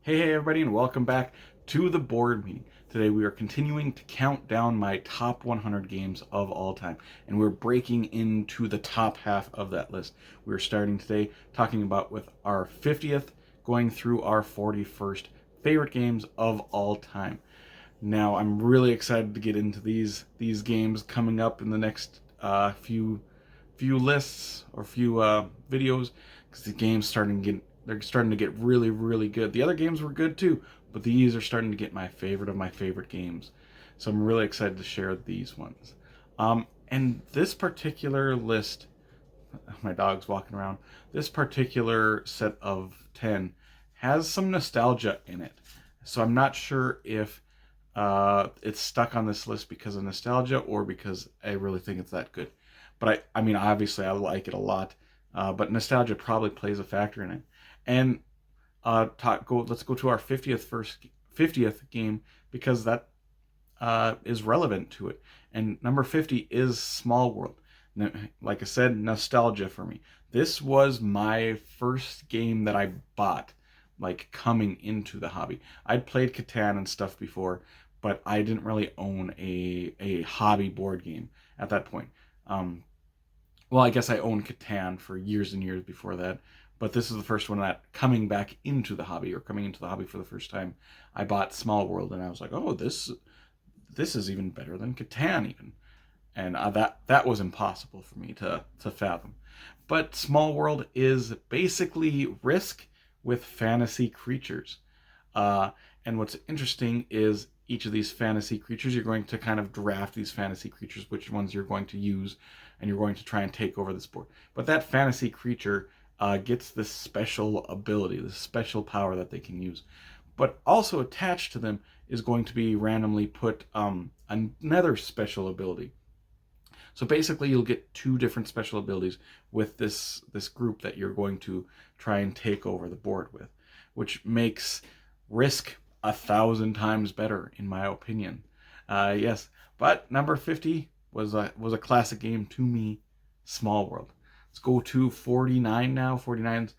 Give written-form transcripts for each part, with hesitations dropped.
Hey everybody, and welcome back to the board meeting. Today we are continuing to count down my top 100 games of all time, and we're breaking into the top half of that list. We're starting today talking about with our 50th, going through our 41st favorite games of all time. Now I'm really excited to get into these games coming up in the next few lists or few videos, because the game's starting to get they're starting to get really good. The other games were good too, but these are starting to get my favorite of my favorite games. So I'm really excited to share these ones. And this particular list, my dog's walking around. This particular set of 10 has some nostalgia in it. So I'm not sure if it's stuck on this list because of nostalgia or because I really think it's that good. But I mean, obviously, I like it a lot. But nostalgia probably plays a factor in it. And let's go to our 50th game, because that is relevant to it. And number 50 is Small World. Like I said, nostalgia for me. This was my first game that I bought, like coming into the hobby. I'd played Catan and stuff before, but I didn't really own a hobby board game at that point. Um, well, I guess I owned Catan for years and years before that, but this is the first one that coming back into the hobby, or coming into the hobby for the first time, I bought Small World, and I was like, oh, this is even better than Catan even, and that was impossible for me to fathom. But Small World is basically Risk with fantasy creatures. Uh, and what's interesting is each of these fantasy creatures, you're going to kind of draft these fantasy creatures, which ones you're going to use, and you're going to try and take over this board. But that fantasy creature gets this special ability, this special power that they can use. But also attached to them is going to be randomly put another special ability. So basically, you'll get two different special abilities with this group that you're going to try and take over the board with, which makes Risk 1,000 times better, in my opinion. Yes, but number 50 was a classic game to me, Small World. Let's go to 49 now. 49's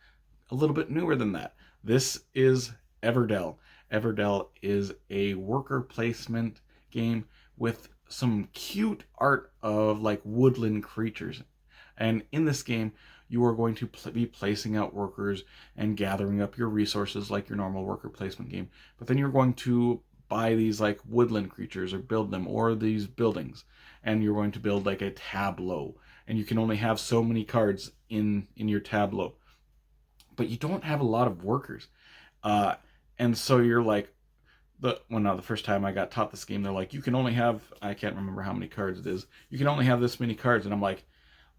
a little bit newer than that. This is Everdell. Everdell is a worker placement game with some cute art of like woodland creatures. And in this game, you are going to be placing out workers and gathering up your resources like your normal worker placement game. But then you're going to buy these like woodland creatures or build them, or these buildings, and you're going to build like a tableau. And you can only have so many cards in your tableau, but you don't have a lot of workers. Uh, and so you're like, the first time I got taught this game, they're like, you can only have, I can't remember how many cards it is. You can only have this many cards, and I'm like,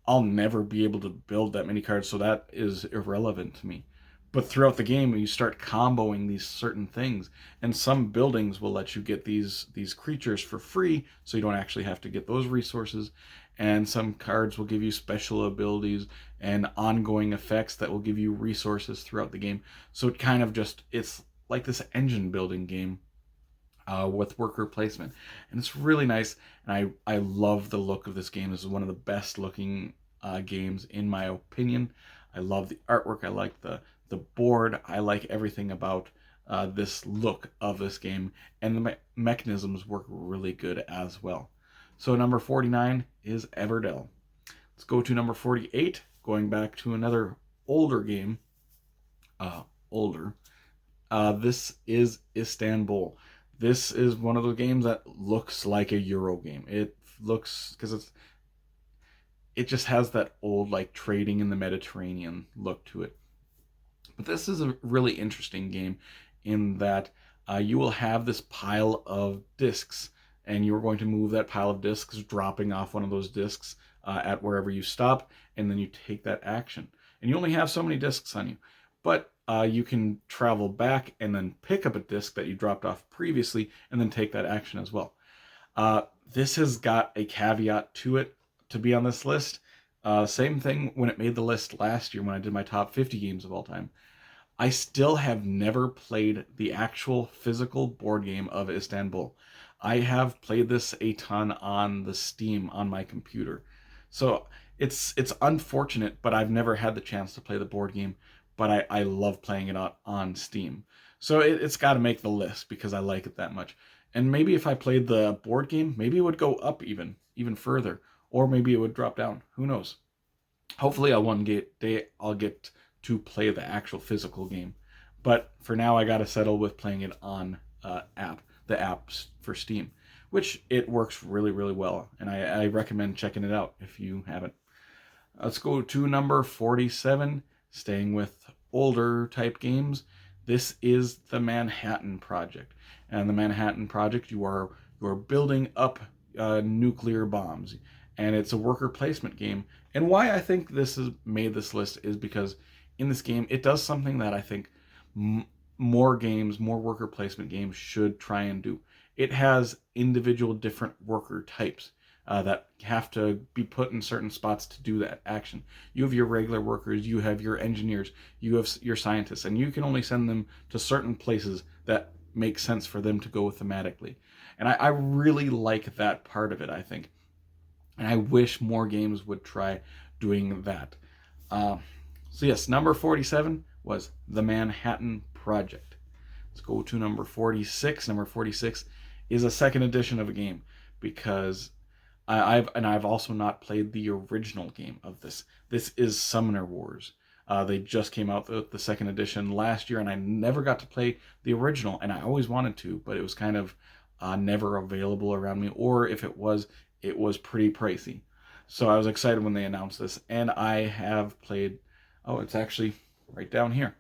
I'll never be able to build that many cards, so that is irrelevant to me. But throughout the game, you start comboing these certain things, and some buildings will let you get these creatures for free, so you don't actually have to get those resources. And some cards will give you special abilities and ongoing effects that will give you resources throughout the game. So it kind of just it's like this engine building game with worker placement, and it's really nice. And I love the look of this game. This is one of the best looking games in my opinion. I love the artwork. I like the board. I like everything about this look of this game, and the mechanisms work really good as well. So number 49 is Everdell. Let's go to number 48. Going back to another older game. Uh, older. This is Istanbul. This is one of the games that looks like a Euro game. It looks, because it just has that old like trading in the Mediterranean look to it. But this is a really interesting game in that you will have this pile of discs, and you're going to move that pile of discs, dropping off one of those discs at wherever you stop, and then you take that action. And you only have so many discs on you, but you can travel back and then pick up a disc that you dropped off previously, and then take that action as well. This has got a caveat to it to be on this list. Same thing when it made the list last year when I did my top 50 games of all time. I still have never played the actual physical board game of Istanbul. I have played this a ton on the Steam on my computer. So it's unfortunate, but I've never had the chance to play the board game, but I love playing it on Steam. So it's got to make the list because I like it that much. And maybe if I played the board game, maybe it would go up even further, or maybe it would drop down. Who knows? Hopefully, I'll get to play the actual physical game. But for now, I got to settle with playing it on the apps for Steam, which it works really well, and I recommend checking it out if you haven't. Let's go to number 47, staying with older type games. This is the Manhattan Project. And the Manhattan Project, you are building up nuclear bombs, and it's a worker placement game. And why I think this has made this list is because in this game it does something that I think more worker placement games should try and do. It has individual different worker types that have to be put in certain spots to do that action. You have your regular workers, you have your engineers, you have your scientists, and you can only send them to certain places that make sense for them to go thematically. And I really like that part of it, I think. And I wish more games would try doing that. Uh, so, yes, number 47 was The Manhattan Project. Let's go to number 46. Number 46 is a second edition of a game because I've also not played the original game of this. This is Summoner Wars. They just came out with the second edition last year, and I never got to play the original, and I always wanted to, but it was kind of never available around me, or if it was pretty pricey. So I was excited when they announced this, and I have played. Oh, it's actually right down here.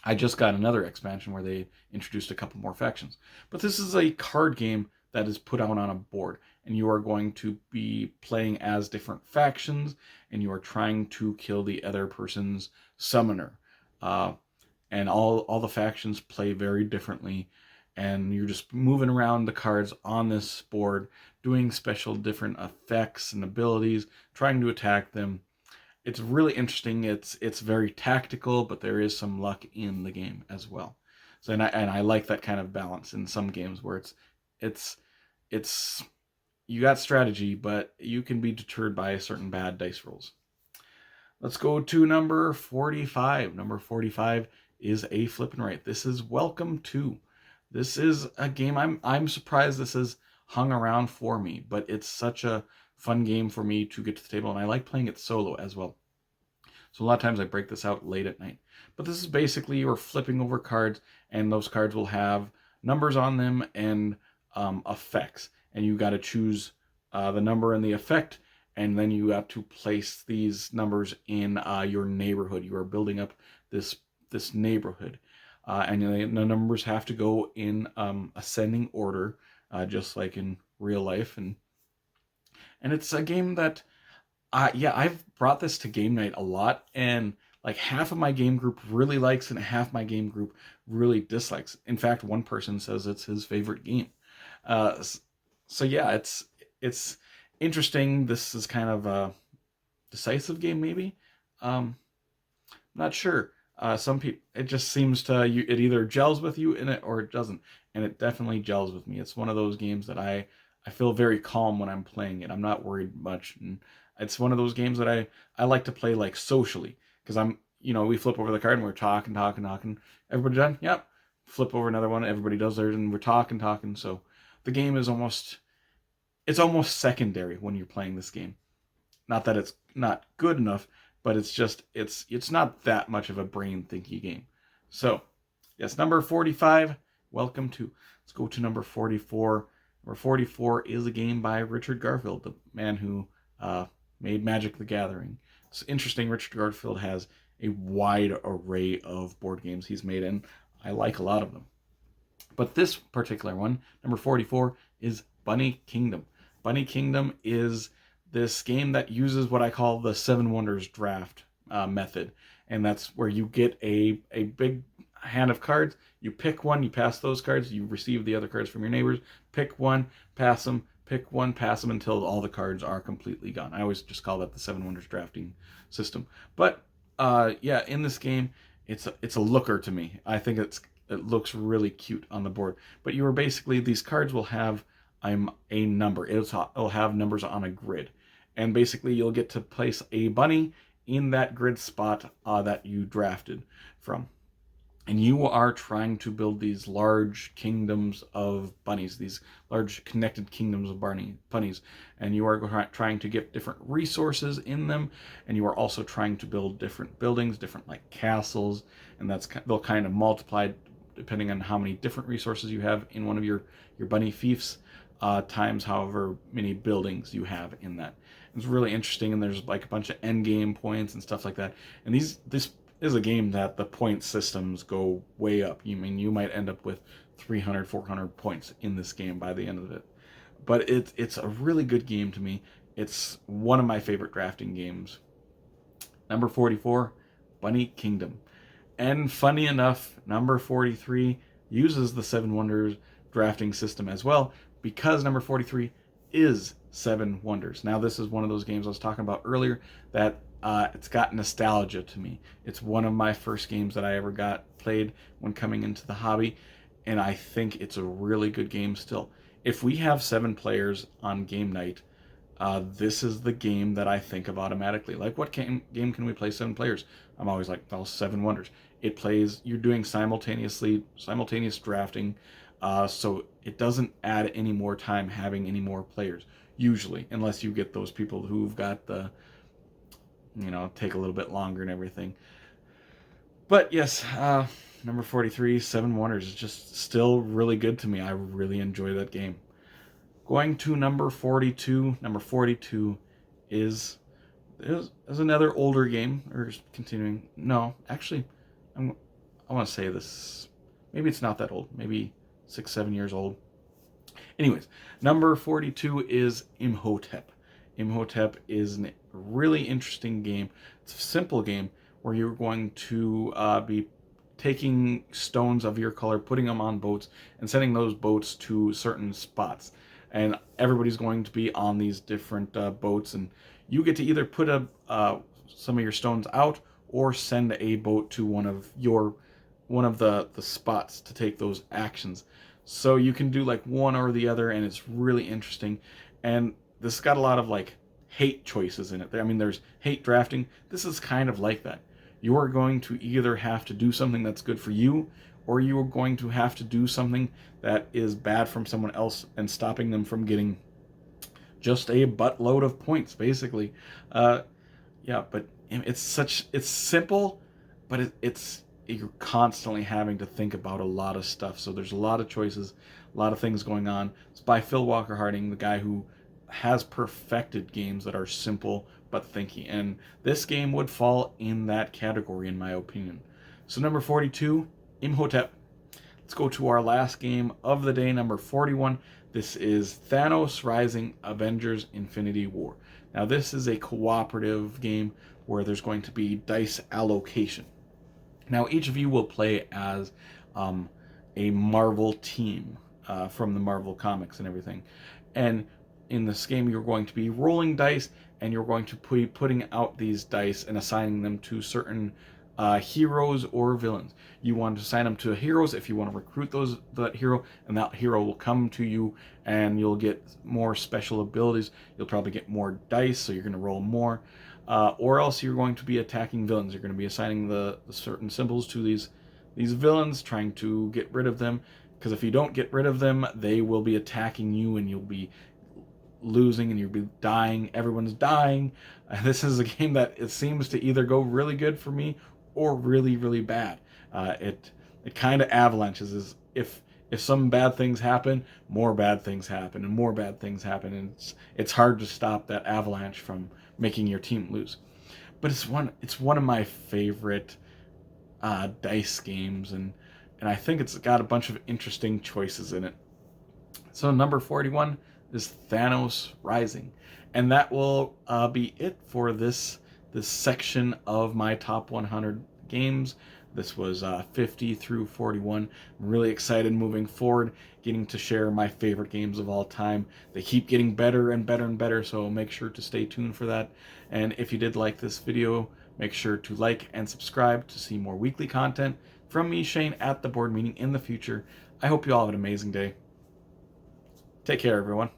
I just got another expansion where they introduced a couple more factions. But this is a card game that is put out on a board, and you are going to be playing as different factions, and you are trying to kill the other person's summoner. And all the factions play very differently, and you're just moving around the cards on this board, doing special different effects and abilities, trying to attack them. It's really interesting. It's very tactical, but there is some luck in the game as well. So and I like that kind of balance in some games where it's you got strategy, but you can be deterred by certain bad dice rolls. Let's go to number 45. Number 45 is a flip and write. This is Welcome to. This is a game I'm surprised this has hung around for me, but it's such a fun game for me to get to the table, and I like playing it solo as well. So a lot of times I break this out late at night. But this is basically you're flipping over cards, and those cards will have numbers on them and effects, and you got to choose the number and the effect, and then you have to place these numbers in your neighborhood. You are building up this neighborhood, and the numbers have to go in ascending order, just like in real life, and it's a game that I've brought this to game night a lot, and like half of my game group really likes and half my game group really dislikes. In fact, one person says it's his favorite game. Uh, so yeah, it's interesting. This is kind of a decisive game, maybe. Not sure. Some people, it just seems it either gels with you in it or it doesn't, and it definitely gels with me. It's one of those games that I feel very calm when I'm playing it. I'm not worried much, and it's one of those games that I like to play like socially because we flip over the card and we're talking. Everybody done? Yep. Flip over another one. Everybody does theirs, and we're talking. So the game is almost secondary when you're playing this game. Not that it's not good enough, but it's not that much of a brain thinky game. So yes, number 45. Welcome to. Let's go to number 44. Number 44 is a game by Richard Garfield, the man who made Magic the Gathering. It's interesting. Richard Garfield has a wide array of board games he's made, and I like a lot of them. But this particular one, number 44, is Bunny Kingdom. Bunny Kingdom is this game that uses what I call the Seven Wonders draft method. And that's where you get a big hand of cards. You pick one, you pass those cards, you receive the other cards from your neighbors, pick one, pass them, pick one, pass them until all the cards are completely gone. I always just call that the Seven Wonders drafting system. But in this game, it's a looker to me. I think it looks really cute on the board. But you are basically, these cards will have a number. It'll have numbers on a grid. And basically you'll get to place a bunny in that grid spot that you drafted from. and you are trying to build these large kingdoms of bunnies, these large connected kingdoms of bunnies, and you are trying to get different resources in them, and you are also trying to build different buildings, different like castles, and they'll kind of multiply depending on how many different resources you have in one of your bunny fiefs, times however many buildings you have in that. It's really interesting, and there's like a bunch of end game points and stuff like that. And this is a game that the point systems go way up. You might end up with 300, 400 points in this game by the end of it. But it's a really good game to me. It's one of my favorite drafting games. Number 44, Bunny Kingdom. And funny enough, number 43 uses the Seven Wonders drafting system as well, because number 43 is Seven Wonders. Now, this is one of those games I was talking about earlier that it's got nostalgia to me. It's one of my first games that I ever got played when coming into the hobby, and I think it's a really good game still. If we have 7 players on game night, this is the game that I think of automatically. Like, what game can we play 7 players? I'm always like, well, Seven Wonders. It plays, you're doing simultaneous drafting, so it doesn't add any more time having any more players, usually, unless you get those people who've got the, take a little bit longer and everything. But yes, number 43, Seven Wonders, is just still really good to me. I really enjoy that game. Going to number 42. Number 42 is another older game, or continuing. No, actually, I want to say this. Maybe it's not that old. Maybe 6, 7 years old. Anyways, number 42 is Imhotep. Imhotep is a really interesting game. It's a simple game where you're going to be taking stones of your color, putting them on boats, and sending those boats to certain spots. And everybody's going to be on these different boats, and you get to either put some of your stones out or send a boat to one of the spots to take those actions. So you can do like one or the other, and it's really interesting. And this has got a lot of like hate choices in it. I mean, there's hate drafting. This is kind of like that. You are going to either have to do something that's good for you, or you are going to have to do something that is bad from someone else and stopping them from getting just a buttload of points, basically. Yeah, but it's simple, but you're constantly having to think about a lot of stuff. So there's a lot of choices, a lot of things going on. It's by Phil Walker Harding, the guy who has perfected games that are simple but thinky. And this game would fall in that category, in my opinion. So number 42, Imhotep. Let's go to our last game of the day, number 41. This is Thanos Rising: Avengers Infinity War. Now, this is a cooperative game where there's going to be dice allocation. Now, each of you will play as a Marvel team from the Marvel comics and everything. And in this game, you're going to be rolling dice, and you're going to be putting out these dice and assigning them to certain heroes or villains. You want to assign them to heroes if you want to recruit that hero, and that hero will come to you, and you'll get more special abilities. You'll probably get more dice, so you're going to roll more. Or else you're going to be attacking villains. You're going to be assigning the certain symbols to these villains, trying to get rid of them. Because if you don't get rid of them, they will be attacking you, and you'll be losing, and you'll be dying. Everyone's dying. This is a game that it seems to either go really good for me or really, really bad. It kind of avalanches. If some bad things happen, more bad things happen, and more bad things happen, and it's hard to stop that avalanche from making your team lose. But it's one of my favorite dice games, and I think it's got a bunch of interesting choices in it. So number 41 is Thanos Rising, and that will be it for this section of my top 100 games. This was 50 through 41. I'm really excited moving forward, getting to share my favorite games of all time. They keep getting better and better and better, so make sure to stay tuned for that. And if you did like this video, make sure to like and subscribe to see more weekly content from me, Shane, at the board meeting in the future. I hope you all have an amazing day. Take care, everyone.